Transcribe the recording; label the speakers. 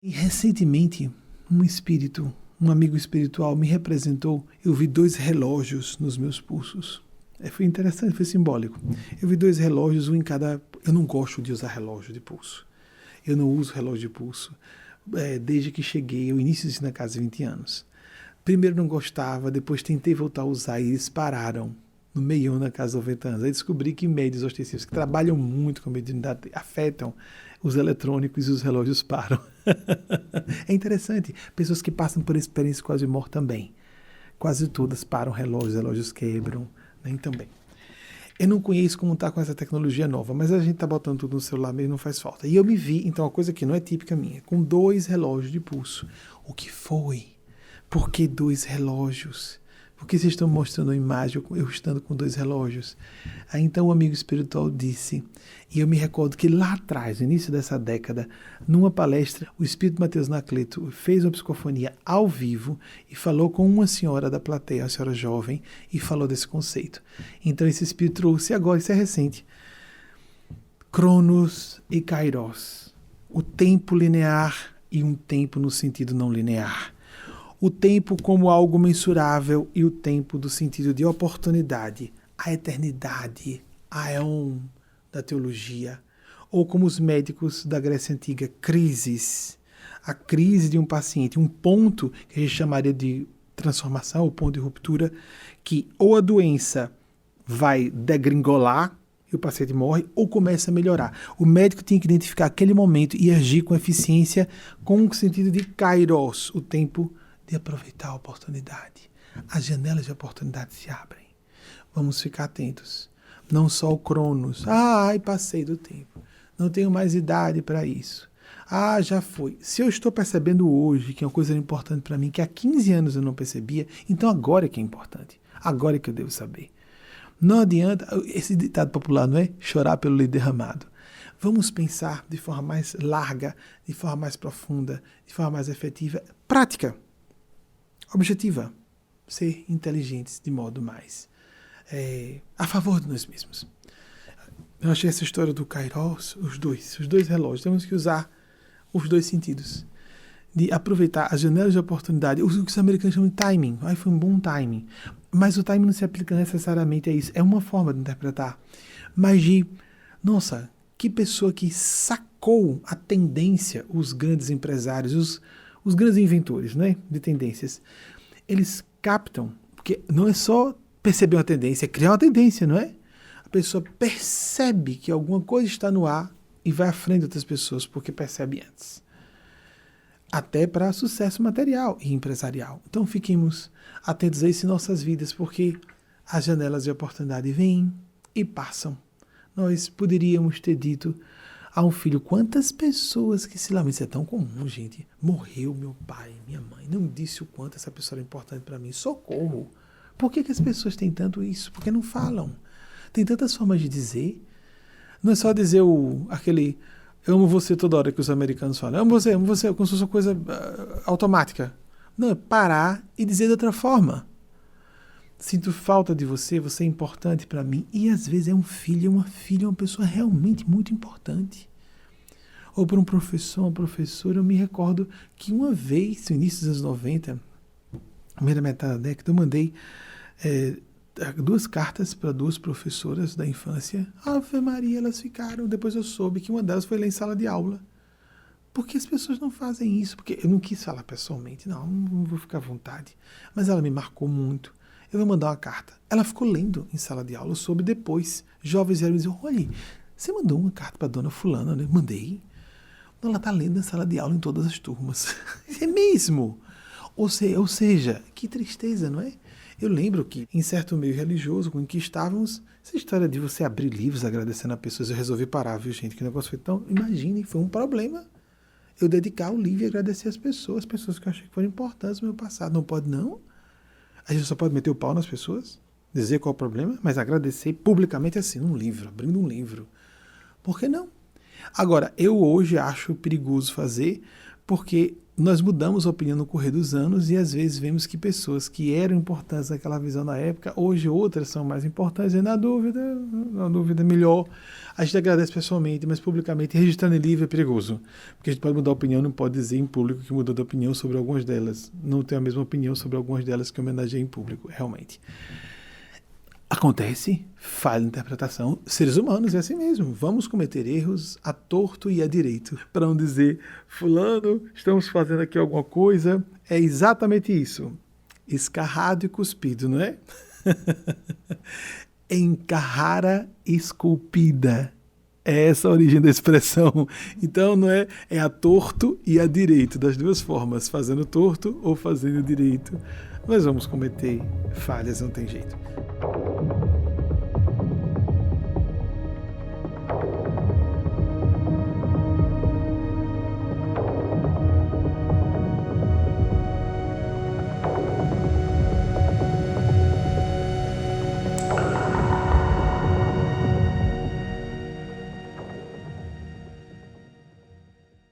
Speaker 1: E recentemente, um amigo espiritual me representou. Eu vi 2 relógios nos meus pulsos. Foi interessante, foi simbólico. Eu vi 2 relógios, um em cada. Eu não gosto de usar relógio de pulso. Eu não uso relógio de pulso desde que cheguei. Eu inicio isso na casa de 20 anos. Primeiro não gostava, depois tentei voltar a usar e eles pararam no meião na casa de 90 anos. Aí descobri que médios ostensivos que trabalham muito com a mediunidade afetam os eletrônicos e os relógios param. É interessante. Pessoas que passam por experiência quase de morte também. Quase todas param relógios quebram. Né? Então, bem. Eu não conheço como está com essa tecnologia nova, mas a gente está botando tudo no celular mesmo, não faz falta. E eu me vi, então, uma coisa que não é típica minha, com 2 relógios de pulso. O que foi? Por que 2 relógios? Por que vocês estão mostrando a imagem eu estando com 2 relógios? Aí então o amigo espiritual disse, e eu me recordo que lá atrás, no início dessa década, numa palestra, o espírito Mateus Nacleto fez uma psicofonia ao vivo e falou com uma senhora da plateia, uma senhora jovem, e falou desse conceito. Então esse espírito trouxe agora, isso é recente, Cronos e Kairos, o tempo linear e um tempo no sentido não linear. O tempo como algo mensurável e o tempo do sentido de oportunidade, a eternidade, a éon da teologia, ou como os médicos da Grécia Antiga, crises, a crise de um paciente, um ponto que a gente chamaria de transformação, ou ponto de ruptura, que ou a doença vai degringolar e o paciente morre, ou começa a melhorar. O médico tem que identificar aquele momento e agir com eficiência, com o sentido de kairos, o tempo de aproveitar a oportunidade. As janelas de oportunidade se abrem. Vamos ficar atentos. Não só o Cronos. Passei do tempo. Não tenho mais idade para isso. Já foi. Se eu estou percebendo hoje que é uma coisa importante para mim, que há 15 anos eu não percebia, então agora é que é importante. Agora é que eu devo saber. Não adianta, esse ditado popular não é chorar pelo leite derramado. Vamos pensar de forma mais larga, de forma mais profunda, de forma mais efetiva, prática. Objetiva, ser inteligentes de modo mais a favor de nós mesmos. Eu achei essa história do Kairos, os dois relógios, temos que usar os 2 sentidos, de aproveitar as janelas de oportunidade, o que os americanos chamam de timing. Foi um bom timing, mas o timing não se aplica necessariamente a isso, é uma forma de interpretar, mas nossa, que pessoa que sacou a tendência, os grandes empresários, os grandes inventores, né, de tendências, eles captam, porque não é só perceber uma tendência, é criar uma tendência, não é? A pessoa percebe que alguma coisa está no ar e vai à frente de outras pessoas porque percebe antes. Até para sucesso material e empresarial. Então fiquemos atentos a isso em nossas vidas, porque as janelas de oportunidade vêm e passam. Nós poderíamos ter dito a um filho, quantas pessoas que se lamentam, isso é tão comum, gente. Morreu meu pai, minha mãe, não disse o quanto essa pessoa era importante para mim, socorro. Por que as pessoas têm tanto isso? Porque não falam. Tem tantas formas de dizer. Não é só dizer aquele eu amo você toda hora que os americanos falam. Eu amo você, como se fosse uma coisa automática. Não, é parar e dizer de outra forma. Sinto falta de você, você é importante para mim. E às vezes é um filho, uma filha, uma pessoa realmente muito importante. Ou para um professor, uma professora, eu me recordo que uma vez, no início dos anos 90, primeira metade da década, eu mandei 2 cartas para 2 professoras da infância. Ave Maria, elas ficaram. Depois eu soube que uma delas foi lá em sala de aula. Por que as pessoas não fazem isso? Porque eu não quis falar pessoalmente, não vou ficar à vontade. Mas ela me marcou muito. Eu vou mandar uma carta. Ela ficou lendo em sala de aula, eu soube depois. Jovens vieram me dizer, olha, você mandou uma carta para a dona fulana, né? Mandei. Ela está lendo em sala de aula em todas as turmas. É mesmo? Ou seja, que tristeza, não é? Eu lembro que em certo meio religioso com que estávamos, essa história de você abrir livros agradecendo a pessoas, eu resolvi parar, viu gente? Que negócio foi tão... Imagine, foi um problema eu dedicar o livro e agradecer as pessoas que eu achei que foram importantes no meu passado. Não pode não? A gente só pode meter o pau nas pessoas, dizer qual é o problema, mas agradecer publicamente assim, num livro, abrindo um livro. Por que não? Agora, eu hoje acho perigoso fazer, porque nós mudamos a opinião no correr dos anos e às vezes vemos que pessoas que eram importantes naquela visão na época, hoje outras são mais importantes, e na dúvida melhor. A gente agradece pessoalmente, mas publicamente registrando em livro é perigoso, porque a gente pode mudar a opinião, não pode dizer em público que mudou de opinião sobre algumas delas, não tem a mesma opinião sobre algumas delas que homenageei em público, realmente. Acontece, falha de interpretação, seres humanos é assim mesmo, vamos cometer erros a torto e a direito, para não dizer, fulano, estamos fazendo aqui alguma coisa, é exatamente isso, escarrado e cuspido, não é? Encarrara esculpida, é essa a origem da expressão, então não é, é a torto e a direito, das duas formas, fazendo torto ou fazendo direito, nós vamos cometer falhas, não tem jeito.